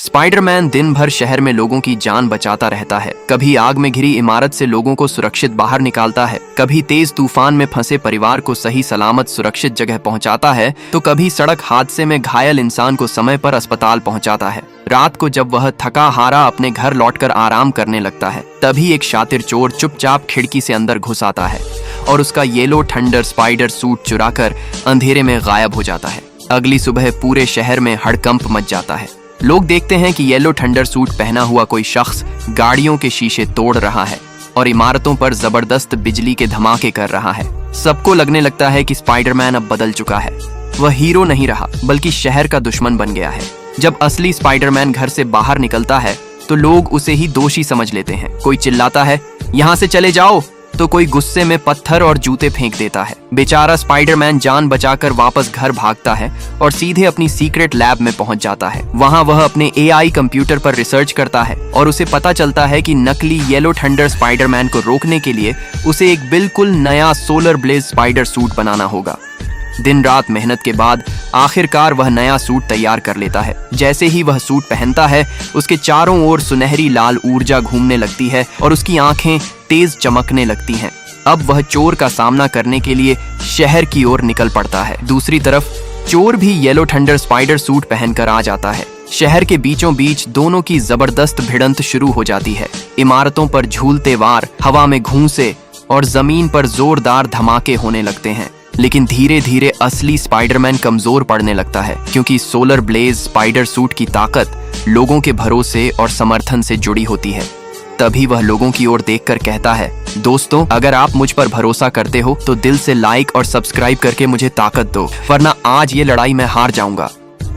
Spiderman दिन भर शहर में लोगों की जान बचाता रहता है। कभी आग में घिरी इमारत से लोगों को सुरक्षित बाहर निकालता है, कभी तेज तूफान में फंसे परिवार को सही सलामत सुरक्षित जगह पहुंचाता है, तो कभी सड़क हादसे में घायल इंसान को समय पर अस्पताल पहुंचाता है। रात को जब वह थका हारा अपने घर लौटकर आराम करने लगता है, तभी एक शातिर चोर चुपचाप खिड़की से अंदर घुस आता है और उसका येलो थंडर स्पाइडर सूट चुराकर अंधेरे में गायब हो जाता है। अगली सुबह पूरे शहर में हड़कंप मच जाता है। लोग देखते हैं कि येलो थंडर सूट पहना हुआ कोई शख्स गाड़ियों के शीशे तोड़ रहा है और इमारतों पर जबरदस्त बिजली के धमाके कर रहा है। सबको लगने लगता है कि स्पाइडरमैन अब बदल चुका है। वह हीरो नहीं रहा, बल्कि शहर का दुश्मन बन गया है। जब असली स्पाइडरमैन घर से बाहर निकलता है तो लोग उसे ही दोषी समझ लेते हैं। कोई चिल्लाता है, यहाँ से चले जाओ, तो कोई गुस्से में पत्थर और जूते फेंक देता है। बेचारा स्पाइडरमैन जान बचाकर वापस घर भागता है और सीधे अपनी सीक्रेट लैब में पहुंच जाता है। वहां वह अपने एआई कंप्यूटर पर रिसर्च करता है और उसे पता चलता है कि नकली येलो थंडर स्पाइडरमैन को रोकने के लिए उसे एक बिल्कुल नया सोलर ब्लेज स्पाइडर सूट बनाना होगा। दिन रात मेहनत के बाद आखिरकार वह नया सूट तैयार कर लेता है। जैसे ही वह सूट पहनता है, उसके चारों ओर सुनहरी लाल ऊर्जा घूमने लगती है और उसकी आंखें तेज चमकने लगती हैं। अब वह चोर का सामना करने के लिए शहर की ओर निकल पड़ता है। दूसरी तरफ चोर भी येलो थंडर स्पाइडर सूट पहनकर आ जाता है। शहर के बीचों बीच दोनों की जबरदस्त भिड़ंत शुरू हो जाती है। इमारतों पर झूलते वार, हवा में घूंसे और जमीन पर जोरदार धमाके होने लगते हैं। लेकिन धीरे धीरे असली स्पाइडरमैन कमजोर पड़ने लगता है, क्योंकि सोलर ब्लेज स्पाइडर सूट की ताकत लोगों के भरोसे और समर्थन से जुड़ी होती है। तभी वह लोगों की ओर देखकर कहता है, दोस्तों, अगर आप मुझ पर भरोसा करते हो तो दिल से लाइक और सब्सक्राइब करके मुझे ताकत दो, वरना आज ये लड़ाई मैं हार जाऊंगा।